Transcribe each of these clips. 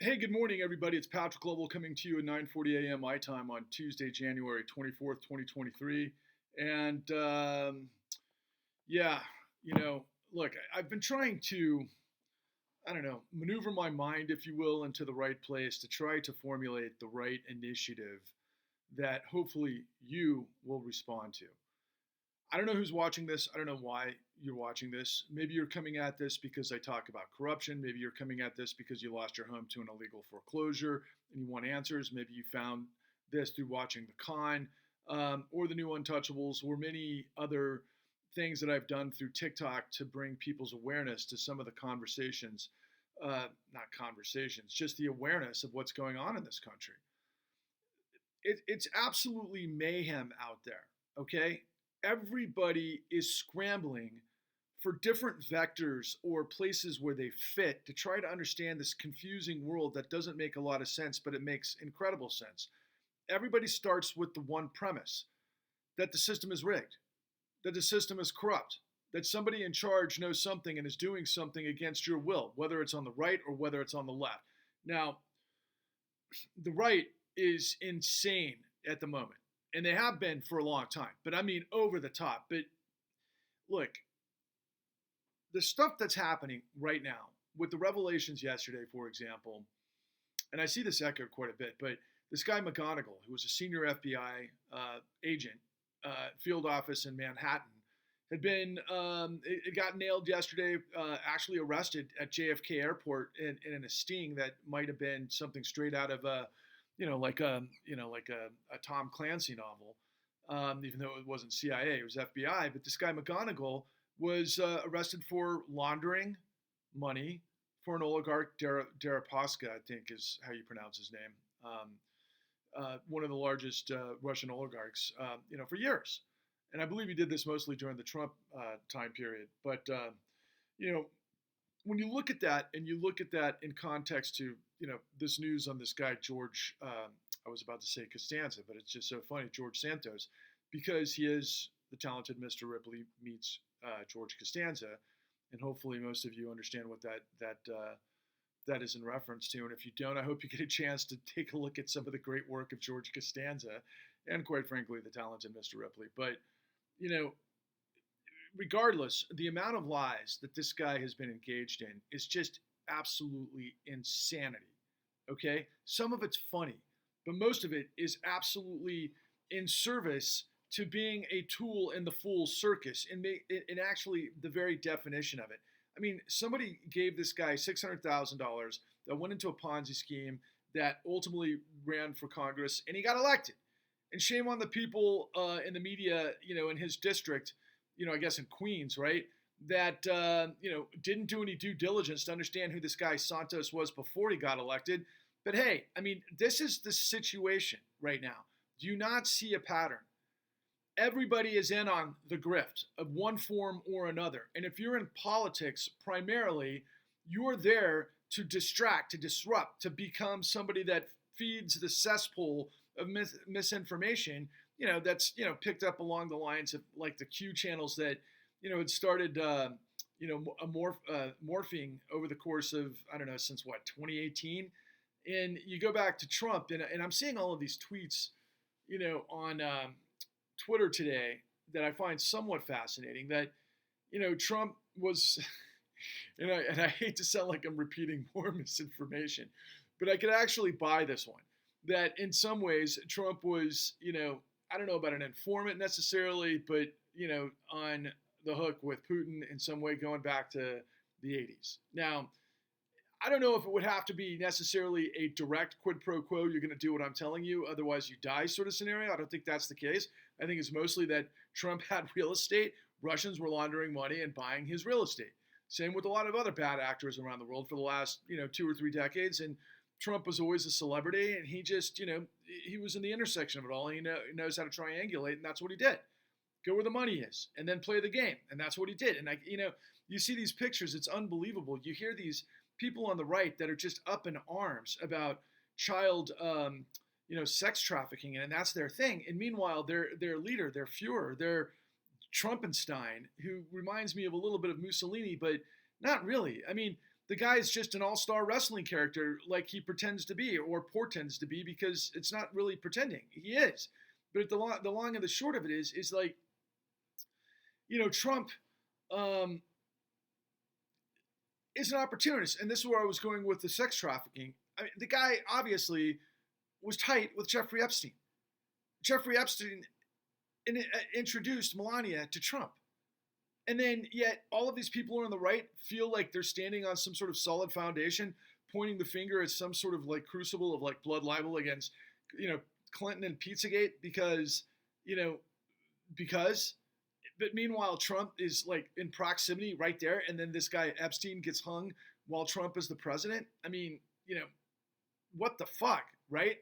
Hey, good morning, everybody. It's Patrick Lovell coming to you at 9:40 a.m. my time on Tuesday, January 24th, 2023. And yeah, you know, look, I've been trying to, I don't know, maneuver my mind, if you will, into the right place to try to formulate the right initiative that hopefully you will respond to. I don't know who's watching this. I don't know why you're watching this. Maybe you're coming at this because I talk about corruption. Maybe you're coming at this because you lost your home to an illegal foreclosure and you want answers. Maybe you found this through watching The Con or The New Untouchables or many other things that I've done through TikTok to bring people's awareness to some of the conversations, not conversations, just the awareness of what's going on in this country. It's absolutely mayhem out there, okay? Everybody is scrambling for different vectors or places where they fit to try to understand this confusing world that doesn't make a lot of sense, but it makes incredible sense. Everybody starts with the one premise that the system is rigged, that the system is corrupt, that somebody in charge knows something and is doing something against your will, whether it's on the right or whether it's on the left. Now, the right is insane at the moment, and they have been for a long time, but I mean over the top. But look, the stuff that's happening right now with the revelations yesterday, for example, and I see this echoed quite a bit, but this guy McGonigal, who was a senior FBI agent, field office in Manhattan, had been it got nailed yesterday, actually arrested at JFK Airport in a sting that might have been something straight out of a, like a Tom Clancy novel, even though it wasn't CIA, it was FBI. But this guy McGonigal was arrested for laundering money for an oligarch, Deripaska, I think is how you pronounce his name, one of the largest Russian oligarchs, for years. And I believe he did this mostly during the Trump time period. But, you know, when you look at that and you look at that in context to, this news on this guy, George, I was about to say Costanza, but it's just so funny, George Santos, because he is the talented Mr. Ripley meets George Costanza. And hopefully most of you understand what that is in reference to. And if you don't, I hope you get a chance to take a look at some of the great work of George Costanza and, quite frankly, the talented Mr. Ripley. But, regardless, the amount of lies that this guy has been engaged in is just absolutely insanity. Okay? Some of it's funny, but most of it is absolutely in service to being a tool in the fool's circus, and actually the very definition of it. I mean, somebody gave this guy $600,000 that went into a Ponzi scheme that ultimately ran for Congress, and he got elected. And shame on the people in the media, in his district, I guess in Queens, right? That, didn't do any due diligence to understand who this guy Santos was before he got elected. But hey, I mean, this is the situation right now. Do you not see a pattern? Everybody is in on the grift of one form or another. And if you're in politics, primarily, you're there to distract, to disrupt, to become somebody that feeds the cesspool of misinformation, that's, picked up along the lines of like the Q channels that, had started, morphing over the course of, I don't know, since what, 2018? And you go back to Trump, and I'm seeing all of these tweets, on Twitter today that I find somewhat fascinating that, Trump was, and I hate to sound like I'm repeating more misinformation, but I could actually buy this one, that in some ways Trump was, I don't know about an informant necessarily, but, on the hook with Putin in some way going back to the 80s. Now, I don't know if it would have to be necessarily a direct quid pro quo, you're going to do what I'm telling you, otherwise you die sort of scenario. I don't think that's the case. I think it's mostly that Trump had real estate, Russians were laundering money and buying his real estate. Same with a lot of other bad actors around the world for the last, 2 or 3 decades. And Trump was always a celebrity, and he just, he was in the intersection of it all. And he knows how to triangulate, and that's what he did. Go where the money is, and then play the game, and that's what he did. And you see these pictures, it's unbelievable. You hear these people on the right that are just up in arms about child, sex trafficking, and that's their thing. And meanwhile, their leader, their Fuhrer, their Trumpenstein, who reminds me of a little bit of Mussolini, but not really. I mean, the guy is just an all-star wrestling character like he pretends to be or portends to be, because it's not really pretending. He is. But the long and the short of it is like, Trump is an opportunist. And this is where I was going with the sex trafficking. I mean, the guy obviously was tight with Jeffrey Epstein. Jeffrey Epstein introduced Melania to Trump. And then yet all of these people on the right feel like they're standing on some sort of solid foundation, pointing the finger at some sort of like crucible of like blood libel against, Clinton and Pizzagate because, but meanwhile, Trump is like in proximity right there. And then this guy Epstein gets hung while Trump is the president. I mean, what the fuck, right?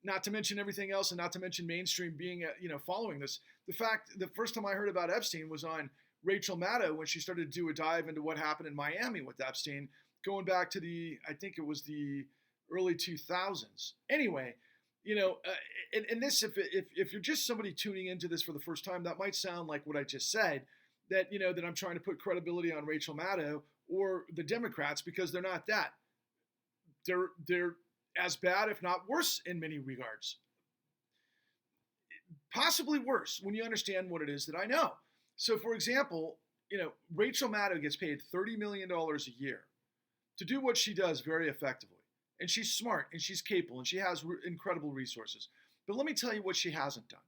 Not to mention everything else, and not to mention mainstream being, following this. The first time I heard about Epstein was on Rachel Maddow when she started to do a dive into what happened in Miami with Epstein, going back to I think it was the early 2000s. Anyway, and this, if you're just somebody tuning into this for the first time, that might sound like what I just said, that, that I'm trying to put credibility on Rachel Maddow or the Democrats, because they're not that. They're as bad, if not worse, in many regards. Possibly worse when you understand what it is that I know. So, for example, Rachel Maddow gets paid $30 million a year to do what she does very effectively. And she's smart and she's capable and she has incredible resources. But let me tell you what she hasn't done.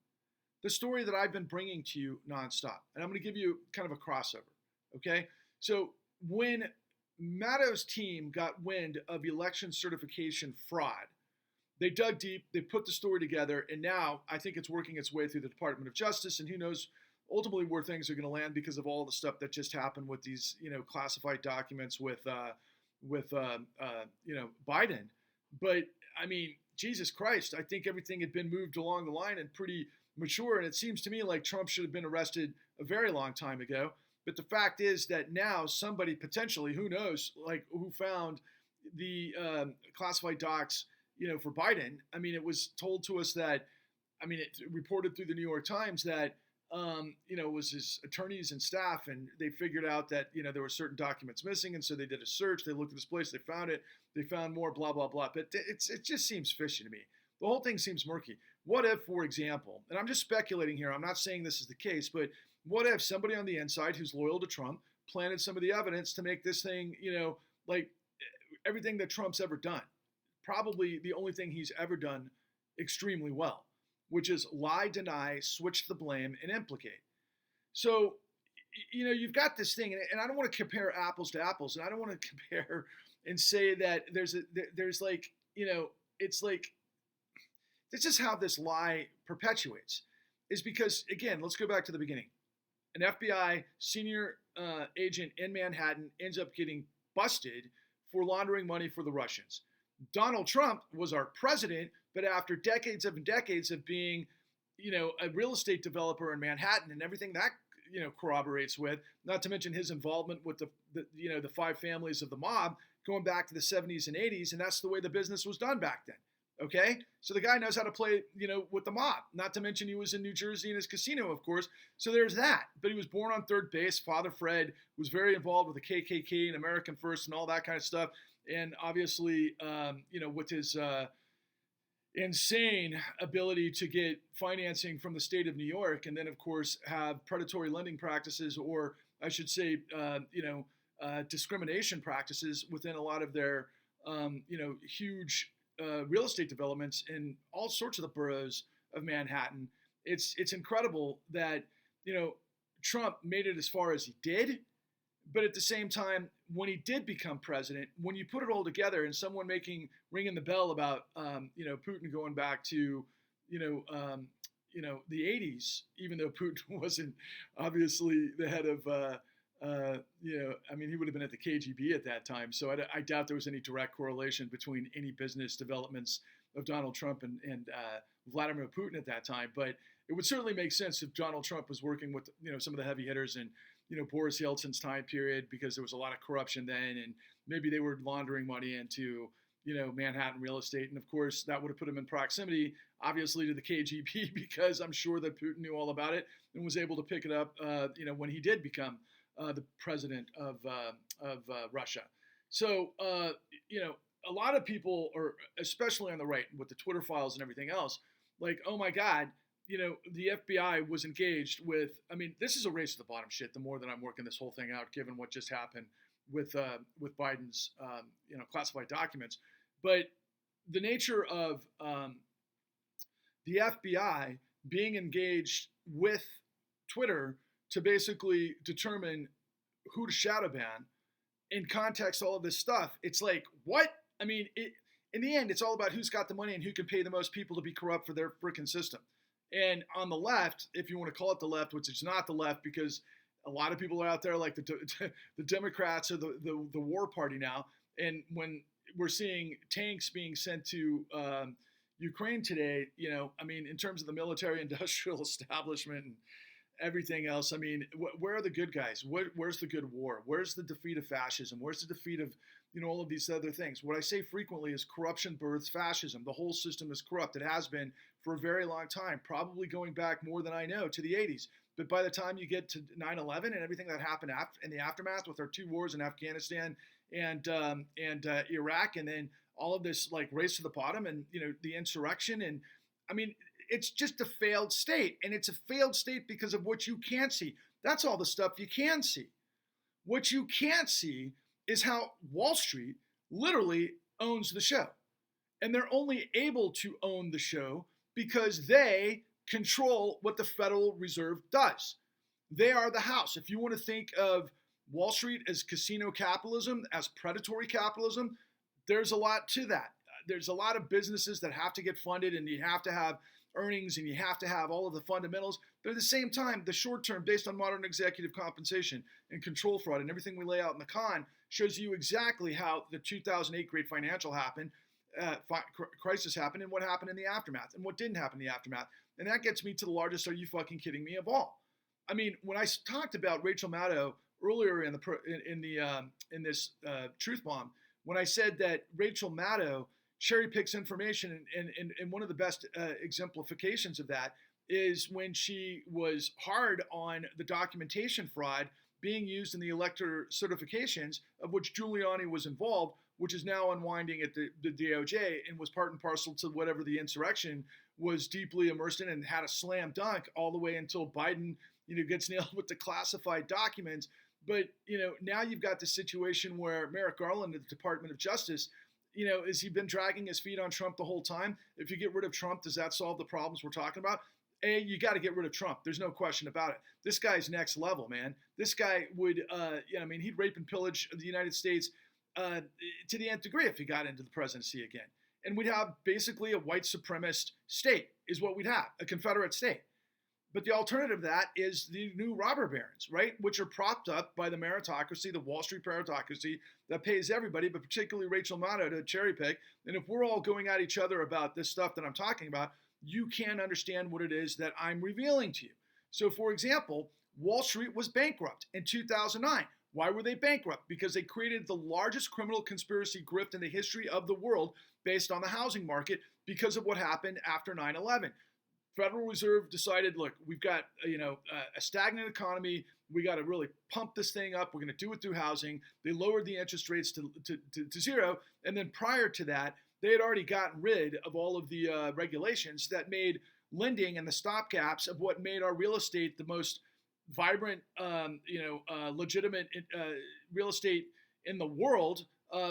The story that I've been bringing to you nonstop. And I'm going to give you kind of a crossover. Okay? So when Maddow's team got wind of election certification fraud, they dug deep, they put the story together, and now I think it's working its way through the Department of Justice, and who knows ultimately where things are going to land because of all the stuff that just happened with these, classified documents with Biden. But I mean, Jesus Christ, I think everything had been moved along the line and pretty mature. And it seems to me like Trump should have been arrested a very long time ago. But the fact is that now somebody potentially, who knows, like who found the classified docs, for Biden. I mean, it was told to us that, it reported through the New York Times that, it was his attorneys and staff, and they figured out that, there were certain documents missing. And so they did a search. They looked at this place. They found it. They found more, blah, blah, blah. But it just seems fishy to me. The whole thing seems murky. What if, for example, and I'm just speculating here, I'm not saying this is the case, but what if somebody on the inside who's loyal to Trump planted some of the evidence to make this thing, like everything that Trump's ever done, probably the only thing he's ever done extremely well, which is lie, deny, switch the blame, and implicate. So, you've got this thing, and I don't want to compare apples to apples, and I don't want to compare and say that there's like, it's like, this is how this lie perpetuates, is because, again, let's go back to the beginning. An FBI senior agent in Manhattan ends up getting busted for laundering money for the Russians. Donald Trump was our president, but after decades of being, a real estate developer in Manhattan and everything that, corroborates with, not to mention his involvement with the five families of the mob going back to the 70s and 80s, and that's the way the business was done back then. Okay? So the guy knows how to play, with the mob. Not to mention he was in New Jersey in his casino, of course. So there's that. But he was born on third base. Father Fred was very involved with the KKK and American First and all that kind of stuff. And obviously, with his insane ability to get financing from the state of New York, and then, of course, have predatory lending practices, or I should say, discrimination practices within a lot of their, huge real estate developments in all sorts of the boroughs of Manhattan. It's incredible that, Trump made it as far as he did. But at the same time, when he did become president, when you put it all together, and someone ringing the bell about, Putin going back to, the 80s, even though Putin wasn't obviously the head of, he would have been at the KGB at that time. So I doubt there was any direct correlation between any business developments of Donald Trump and Vladimir Putin at that time. But it would certainly make sense if Donald Trump was working with, some of the heavy hitters and, Boris Yeltsin's time period, because there was a lot of corruption then, and maybe they were laundering money into, Manhattan real estate. And of course, that would have put him in proximity, obviously, to the KGB, because I'm sure that Putin knew all about it and was able to pick it up, when he did become the president of Russia. So, you know, a lot of people, or especially on the right with the Twitter files and everything else, like, oh my God, you know, the FBI was engaged with. I mean, this is a race to the bottom shit. The more that I'm working this whole thing out, given what just happened with Biden's you know, classified documents, but the nature of the FBI being engaged with Twitter to basically determine who to shadow ban in context all of this stuff, it's like, what? I mean, in the end, it's all about who's got the money and who can pay the most people to be corrupt for their freaking system. And on the left, if you want to call it the left, which is not the left, because a lot of people are out there like the Democrats or the war party now. And when we're seeing tanks being sent to Ukraine today, you know, I mean, in terms of the military industrial establishment and everything else, I mean, where are the good guys? Where's the good war? Where's the defeat of fascism? Where's the defeat of, you know, all of these other things? What I say frequently is corruption births fascism. The whole system is corrupt. It has been for a very long time, probably going back more than I know to the 80s. But by the time you get to 9/11 and everything that happened in the aftermath with our two wars in Afghanistan and Iraq, and then all of this like race to the bottom and, you know, the insurrection, and I mean, it's just a failed state, and it's a failed state because of what you can't see. That's all the stuff you can see. What you can't see is how Wall Street literally owns the show. And they're only able to own the show because they control what the Federal Reserve does. They are the house. If you want to think of Wall Street as casino capitalism, as predatory capitalism, there's a lot to that. There's a lot of businesses that have to get funded, and you have to have earnings, and you have to have all of the fundamentals. But at the same time, the short term, based on modern executive compensation and control fraud and everything we lay out in the con, shows you exactly how the 2008 great financial crisis happened, and what happened in the aftermath, and what didn't happen in the aftermath. And that gets me to the largest "are you fucking kidding me" of all. I mean, when I talked about Rachel Maddow earlier in this truth bomb, when I said that Rachel Maddow cherry picks information, and one of the best exemplifications of that is when she was hard on the documentation fraud being used in the elector certifications, of which Giuliani was involved, which is now unwinding at the DOJ, and was part and parcel to whatever the insurrection was deeply immersed in, and had a slam dunk all the way until Biden, you know, gets nailed with the classified documents. But, you know, now you've got the situation where Merrick Garland at the Department of Justice, you know, has he been dragging his feet on Trump the whole time? If you get rid of Trump, does that solve the problems we're talking about? You got to get rid of Trump. There's no question about it. This guy's next level, man. This guy would, you know, I mean, he'd rape and pillage the United States to the nth degree if he got into the presidency again. And we'd have basically a white supremacist state is what we'd have, a Confederate state. But the alternative to that is the new robber barons, right? Which are propped up by the meritocracy, the Wall Street meritocracy that pays everybody, but particularly Rachel Maddow, to cherry pick. And if we're all going at each other about this stuff that I'm talking about, you can't understand what it is that I'm revealing to you. So, for example, Wall Street was bankrupt in 2009. Why were they bankrupt? Because they created the largest criminal conspiracy grift in the history of the world based on the housing market because of what happened after 9/11. Federal Reserve decided, look, we've got a stagnant economy. We got to really pump this thing up. We're going to do it through housing. They lowered the interest rates to zero. And then prior to that, they had already gotten rid of all of the regulations that made lending and the stopgaps of what made our real estate the most vibrant, legitimate real estate in the world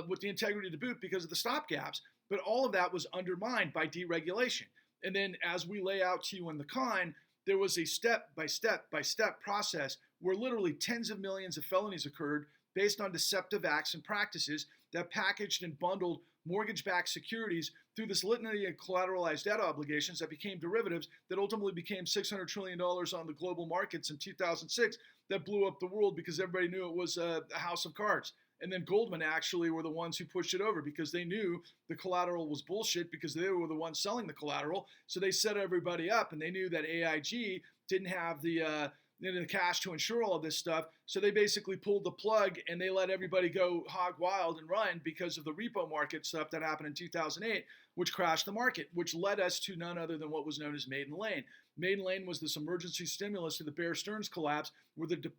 with the integrity to boot because of the stopgaps. But all of that was undermined by deregulation. And then as we lay out to you in the con, there was a step-by-step process where literally tens of millions of felonies occurred based on deceptive acts and practices that packaged and bundled mortgage-backed securities through this litany of collateralized debt obligations that became derivatives that ultimately became $600 trillion on the global markets in 2006 that blew up the world because everybody knew it was a house of cards. And then Goldman actually were the ones who pushed it over because they knew the collateral was bullshit because they were the ones selling the collateral. So they set everybody up, and they knew that AIG didn't have the the cash to insure all of this stuff. So they basically pulled the plug and they let everybody go hog wild and run because of the repo market stuff that happened in 2008, which crashed the market, which led us to none other than what was known as Maiden Lane. Maiden Lane was this emergency stimulus to the Bear Stearns collapse, where the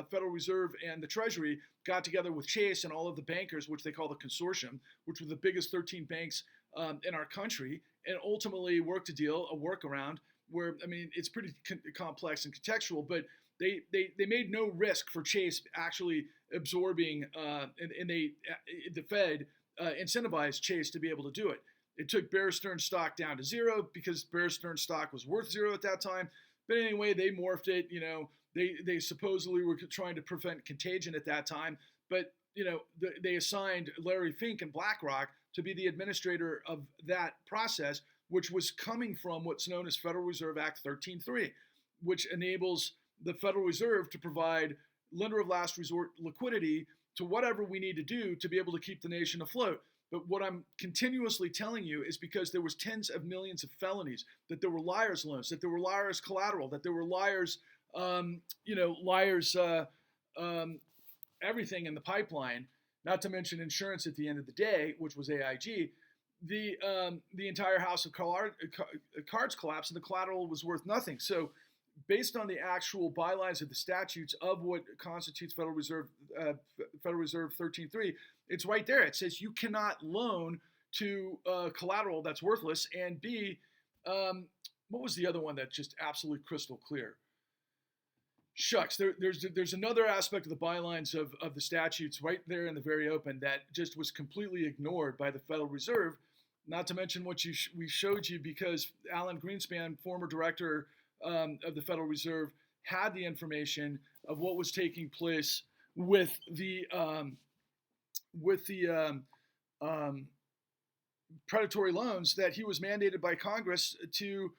Federal Reserve and the Treasury got together with Chase and all of the bankers, which they call the consortium, which were the biggest 13 banks in our country, and ultimately worked a workaround where, I mean, it's pretty complex and contextual, but they made no risk for Chase actually absorbing, and the Fed incentivized Chase to be able to do it. It took Bear Stearns stock down to zero because Bear Stearns stock was worth zero at that time. But anyway, they morphed it. They supposedly were trying to prevent contagion at that time. But, they assigned Larry Fink and BlackRock to be the administrator of that process, which was coming from what's known as Federal Reserve Act 13.3, which enables the Federal Reserve to provide lender of last resort liquidity to whatever we need to do to be able to keep the nation afloat. But what I'm continuously telling you is because there was tens of millions of felonies, that there were liars loans, that there were liars collateral, that there were liars, everything in the pipeline, not to mention insurance at the end of the day, which was AIG. The entire house of cards collapsed and the collateral was worth nothing. So based on the actual bylines of the statutes of what constitutes Federal Reserve 13.3, it's right there. It says you cannot loan to collateral that's worthless. And B, what was the other one that's just absolutely crystal clear? Shucks, there's another aspect of the bylines of the statutes right there in the very open that just was completely ignored by the Federal Reserve, not to mention what we showed you, because Alan Greenspan, former director of the Federal Reserve, had the information of what was taking place with the predatory loans that he was mandated by Congress to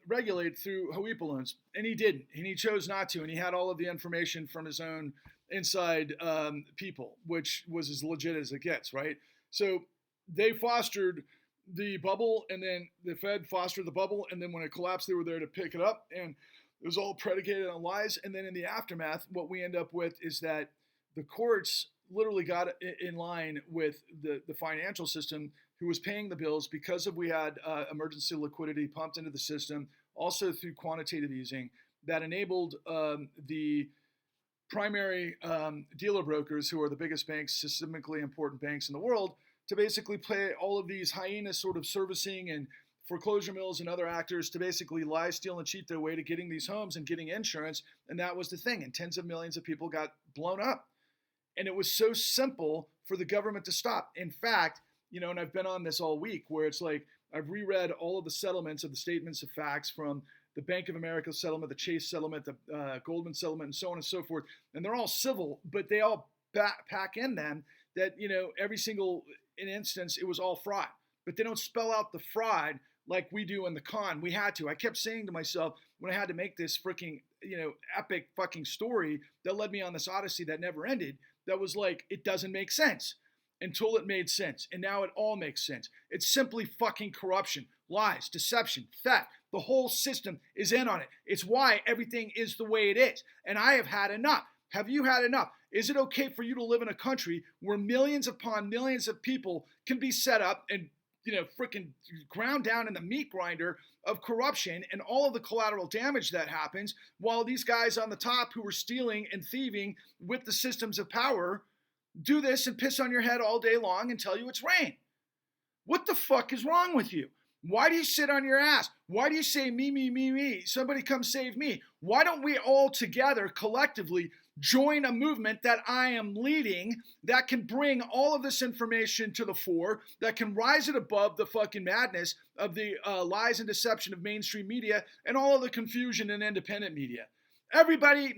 regulate through Hoopla loans, and he didn't, and he chose not to, and he had all of the information from his own inside people, which was as legit as it gets, right? So they fostered the bubble, and then the Fed fostered the bubble, and then when it collapsed, they were there to pick it up, and it was all predicated on lies. And then in the aftermath, what we end up with is that the courts literally got in line with the financial system, who was paying the bills because we had emergency liquidity pumped into the system, also through quantitative easing, that enabled the primary dealer brokers, who are the biggest banks, systemically important banks in the world, to basically play all of these hyenas sort of servicing and foreclosure mills and other actors to basically lie, steal, and cheat their way to getting these homes and getting insurance. And that was the thing. And tens of millions of people got blown up. And it was so simple for the government to stop. In fact, and I've been on this all week, where it's like I've reread all of the settlements of the statements of facts from the Bank of America settlement, the Chase settlement, the Goldman settlement, and so on and so forth. And they're all civil, but they all pack in them that, every single instance, it was all fraud. But they don't spell out the fraud like we do in the con. We had to. I kept saying to myself when I had to make this freaking, epic fucking story that led me on this odyssey that never ended, that was like, it doesn't make sense. Until it made sense. And now it all makes sense. It's simply fucking corruption, lies, deception, theft. The whole system is in on it. It's why everything is the way it is. And I have had enough. Have you had enough? Is it okay for you to live in a country where millions upon millions of people can be set up and, freaking ground down in the meat grinder of corruption and all of the collateral damage that happens, while these guys on the top who are stealing and thieving with the systems of power do this and piss on your head all day long and tell you it's rain? What the fuck is wrong with you? Why do you sit on your ass? Why do you say me, me, me, me? Somebody come save me. Why don't we all together collectively join a movement that I am leading that can bring all of this information to the fore, that can rise it above the fucking madness of the lies and deception of mainstream media and all of the confusion in independent media?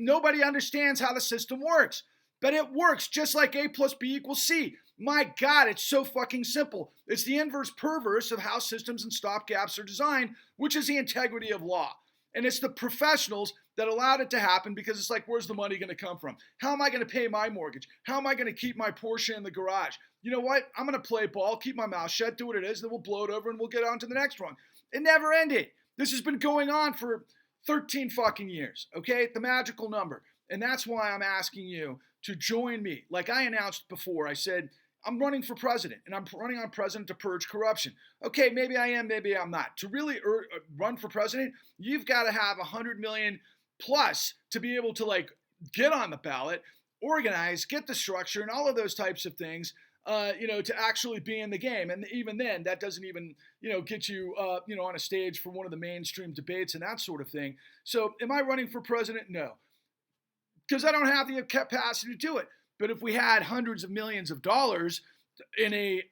Nobody understands how the system works. But it works just like A plus B equals C. My God, it's so fucking simple. It's the inverse perverse of how systems and stopgaps are designed, which is the integrity of law. And it's the professionals that allowed it to happen, because it's like, where's the money going to come from? How am I going to pay my mortgage? How am I going to keep my Porsche in the garage? You know what? I'm going to play ball, keep my mouth shut, do what it is, then we'll blow it over and we'll get on to the next one. It never ended. This has been going on for 13 fucking years, okay? The magical number. And that's why I'm asking you to join me. Like I announced before, I said, I'm running for president, and I'm running on president to purge corruption. Okay, maybe I am, maybe I'm not. To really run for president, you've got to have 100 million plus to be able to like get on the ballot, organize, get the structure, and all of those types of things. To actually be in the game, and even then, that doesn't even, get you, on a stage for one of the mainstream debates and that sort of thing. So, am I running for president? No, because I don't have the capacity to do it. But if we had hundreds of millions of dollars in a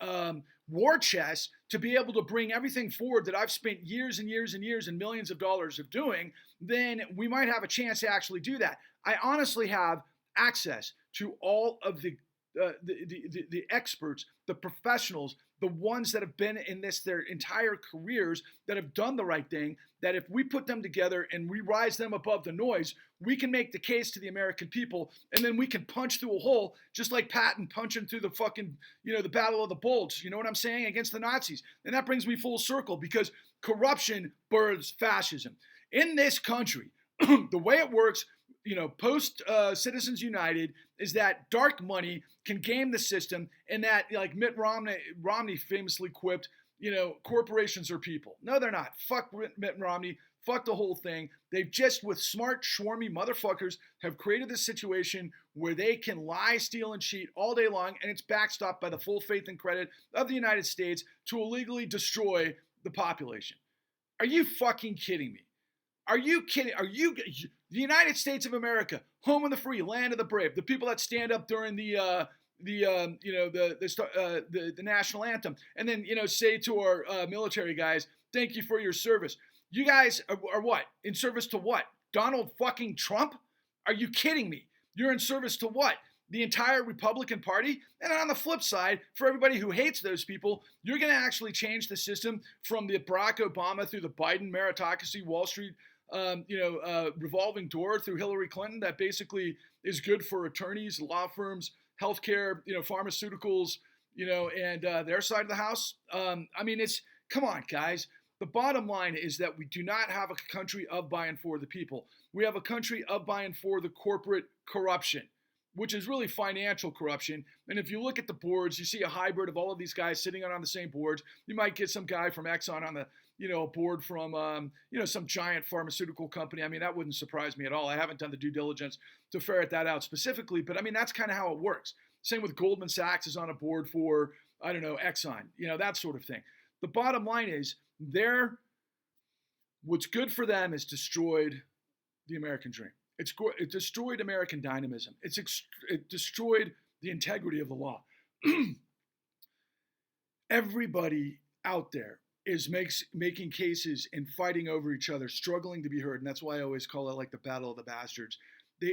war chest to be able to bring everything forward that I've spent years and years and years and millions of dollars of doing, then we might have a chance to actually do that. I honestly have access to all of the experts, the professionals, the ones that have been in this their entire careers, that have done the right thing, that if we put them together and we rise them above the noise, we can make the case to the American people, and then we can punch through a hole, just like Patton punching through the fucking, the Battle of the Bulge, you know what I'm saying, against the Nazis. And that brings me full circle, because corruption births fascism. In this country, the way it works, post Citizens United, is that dark money can game the system, and that, like Mitt Romney famously quipped, corporations are people. No, they're not. Fuck Mitt Romney. Fuck the whole thing. They've just, with smart, swarmy motherfuckers, have created this situation where they can lie, steal, and cheat all day long, and it's backstopped by the full faith and credit of the United States to illegally destroy the population. Are you fucking kidding me? Are you kidding? The United States of America, home of the free, land of the brave, the people that stand up during the national anthem, and then say to our military guys, thank you for your service. You guys are what? In service to what? Donald fucking Trump? Are you kidding me? You're in service to what? The entire Republican Party? And on the flip side, for everybody who hates those people, you're going to actually change the system from the Barack Obama through the Biden meritocracy, Wall Street, revolving door through Hillary Clinton, that basically is good for attorneys, law firms, healthcare, pharmaceuticals, and their side of the house. Come on, guys. The bottom line is that we do not have a country of, by, and for the people. We have a country of, by, and for the corporate corruption, which is really financial corruption. And if you look at the boards, you see a hybrid of all of these guys sitting on the same boards. You might get some guy from Exxon on the, a board from, some giant pharmaceutical company. That wouldn't surprise me at all. I haven't done the due diligence to ferret that out specifically, but that's kind of how it works. Same with Goldman Sachs is on a board for, Exxon, that sort of thing. The bottom line is, what's good for them is destroyed the American dream. It destroyed American dynamism. It destroyed the integrity of the law. Everybody out there is making cases and fighting over each other, struggling to be heard, and that's why I always call it like the Battle of the Bastards.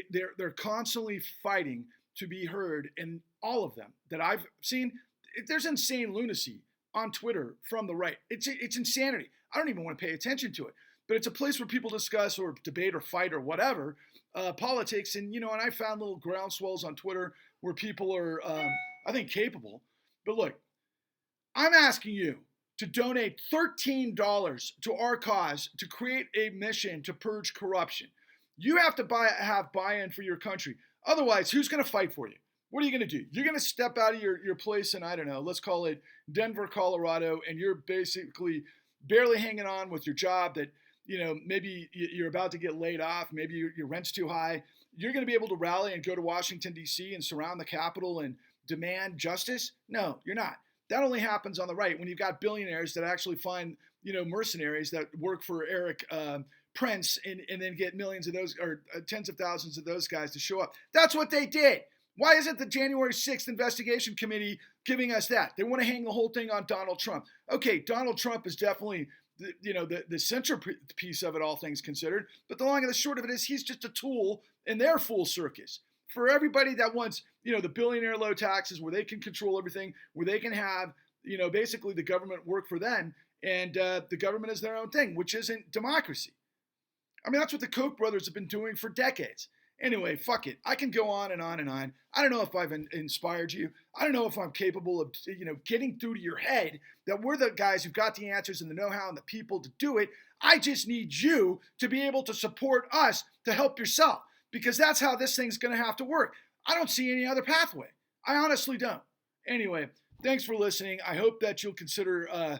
They're constantly fighting to be heard, and all of them that I've seen, there's insane lunacy on Twitter from the right. It's insanity. I don't even want to pay attention to it. But it's a place where people discuss or debate or fight or whatever politics. And, and I found little groundswells on Twitter where people are, I think, capable. But look, I'm asking you to donate $13 to our cause to create a mission to purge corruption. You have to have buy-in for your country. Otherwise, who's going to fight for you? What are you going to do? You're going to step out of your place in, I don't know, let's call it Denver, Colorado, and you're basically barely hanging on with your job that, maybe you're about to get laid off. Maybe your rent's too high. You're going to be able to rally and go to Washington, D.C. and surround the Capitol and demand justice? No, you're not. That only happens on the right when you've got billionaires that actually find, mercenaries that work for Eric Prince and then get millions of those or tens of thousands of those guys to show up. That's what they did. Why isn't the January 6th investigation committee giving us that? They want to hang the whole thing on Donald Trump. Okay, Donald Trump is definitely the centerpiece of it, all things considered. But the long and the short of it is he's just a tool in their full circus. For everybody that wants, the billionaire low taxes where they can control everything, where they can have, basically the government work for them, and the government is their own thing, which isn't democracy. That's what the Koch brothers have been doing for decades. Anyway, fuck it. I can go on and on and on. I don't know if I've inspired you. I don't know if I'm capable of, getting through to your head that we're the guys who've got the answers and the know-how and the people to do it. I just need you to be able to support us to help yourself, because that's how this thing's going to have to work. I don't see any other pathway. I honestly don't. Anyway, thanks for listening. I hope that you'll consider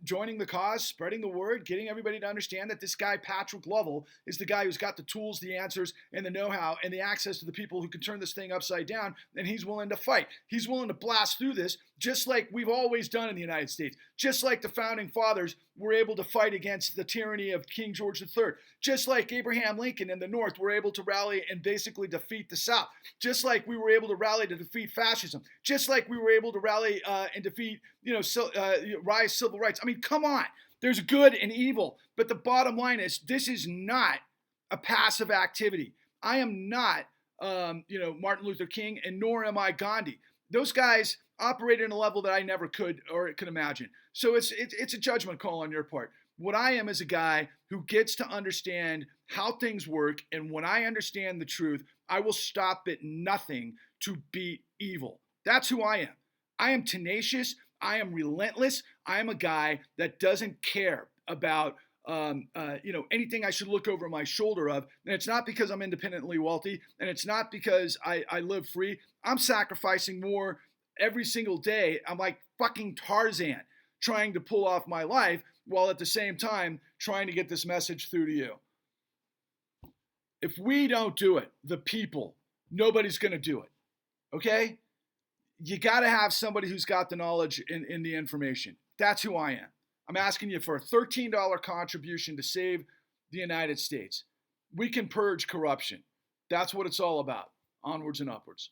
joining the cause, spreading the word, getting everybody to understand that this guy, Patrick Lovell, is the guy who's got the tools, the answers, and the know-how, and the access to the people who can turn this thing upside down, and he's willing to fight. He's willing to blast through this, just like we've always done in the United States, just like the founding fathers were able to fight against the tyranny of King George III, just like Abraham Lincoln in the North were able to rally and basically defeat the South, just like we were able to rally to defeat fascism, just like we were able to rally and defeat, rise civil rights. I mean, come on. There's good and evil, but the bottom line is this is not a passive activity. I am not, Martin Luther King, and nor am I Gandhi. Those guys operate in a level that I never could or could imagine. So it's a judgment call on your part. What I am is a guy who gets to understand how things work, and when I understand the truth, I will stop at nothing to beat evil. That's who I am. I am tenacious. I am relentless. I am a guy that doesn't care about anything I should look over my shoulder of. And it's not because I'm independently wealthy, and it's not because I live free. I'm sacrificing more every single day. I'm like fucking Tarzan trying to pull off my life while at the same time trying to get this message through to you. If we don't do it, the people, nobody's going to do it. Okay? You got to have somebody who's got the knowledge in the information. That's who I am. I'm asking you for a $13 contribution to save the United States. We can purge corruption. That's what it's all about. Onwards and upwards.